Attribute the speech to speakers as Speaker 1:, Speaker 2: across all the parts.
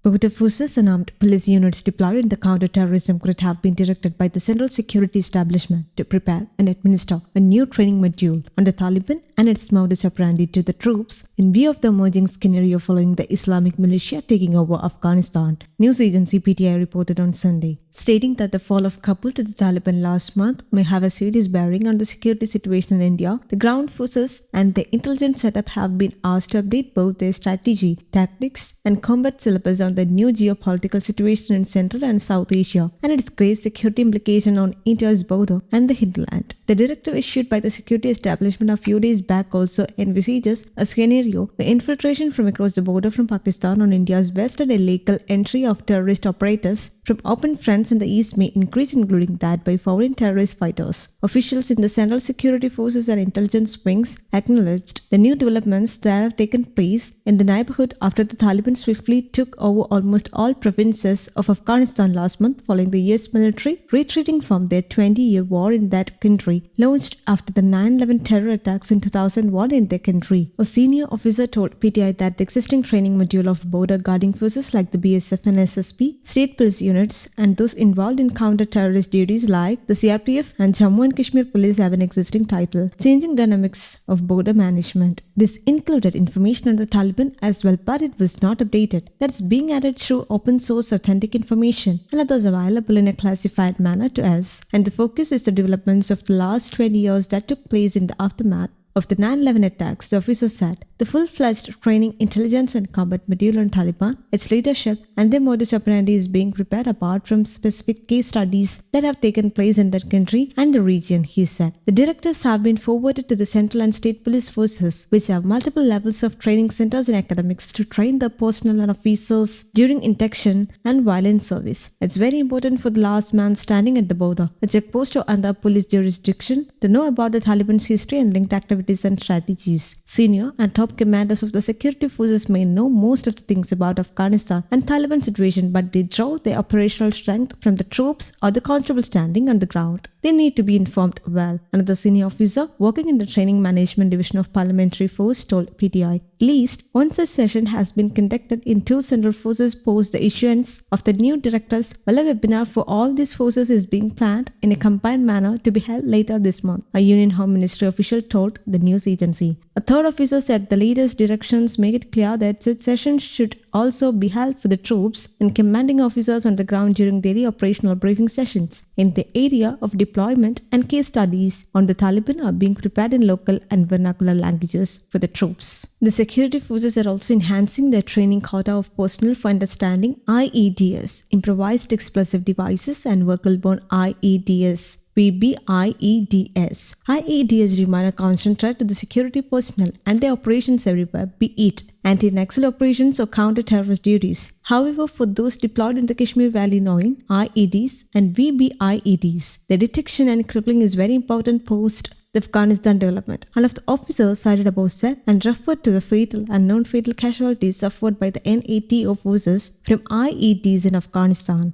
Speaker 1: Border forces and armed police units deployed in the counter-terrorism grid have been directed by the Central Security Establishment to prepare and administer a new training module on the Taliban and its modus operandi to the troops in view of the emerging scenario following the Islamic militia taking over Afghanistan. News agency PTI reported on Sunday, stating that the fall of Kabul to the Taliban last month may have a serious bearing on the security situation in India. The ground forces and the intelligence setup have been asked to update both their strategy, tactics, and combat syllabus on the new geopolitical situation in Central and South Asia and its grave security implication on India's border and the hinterland. The directive issued by the security establishment a few days back also envisages a scenario where infiltration from across the border from Pakistan on India's west and illegal entry of terrorist operatives from open fronts in the east may increase, including that by foreign terrorist fighters. Officials in the Central Security Forces and intelligence wings acknowledged the new developments that have taken place in the neighborhood after the Taliban swiftly took over almost all provinces of Afghanistan last month following the US military retreating from their 20-year war in that country launched after the 9/11 terror attacks in 2001 in their country. A senior officer told PTI that the existing training module of border guarding forces like the BSF and SSP, state police units, and those involved in counter-terrorist duties like the CRPF and Jammu and Kashmir police have an existing title, Changing Dynamics of Border Management. This included information on the Taliban as well, but it was not updated. That's being added through open source authentic information and others available in a classified manner to us. And the focus is the developments of the last 20 years that took place in the aftermath of the 9/11 attacks, the officer said. The full-fledged training, intelligence and combat module on Taliban, its leadership and their modus operandi is being prepared apart from specific case studies that have taken place in that country and the region, he said. The directives have been forwarded to the central and state police forces, which have multiple levels of training centers and academics to train the personnel and officers during induction and violent service. It's very important for the last man standing at the border, a checkpost or under police jurisdiction, to know about the Taliban's history and linked activities and strategies. Senior and top commanders of the security forces may know most of the things about Afghanistan and Taliban situation, but they draw their operational strength from the troops or the constable standing on the ground. They need to be informed well. Another senior officer working in the training management division of parliamentary force told PTI. At least one such session has been conducted in two central forces post the issuance of the new directives, while a webinar for all these forces is being planned in a combined manner to be held later this month, a Union Home Ministry official told the news agency. A third officer said the leader's directions make it clear that such sessions should also be held for the troops and commanding officers on the ground during daily operational briefing sessions. In the area of deployment and case studies on the Taliban are being prepared in local and vernacular languages for the troops. The security forces are also enhancing their training quota of personnel for understanding IEDs, improvised explosive devices, and vehicle-borne IEDs. VBIEDs. IEDs remain a constant threat to the security personnel and their operations everywhere, be it anti-Naxal operations or counter-terrorist duties. However, for those deployed in the Kashmir Valley knowing IEDs and VBIEDs, their detection and crippling is very important post the Afghanistan development. One of the officers cited above said and referred to the fatal and non-fatal casualties suffered by the NATO forces from IEDs in Afghanistan.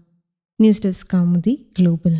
Speaker 1: News Desk Kaumudy Global.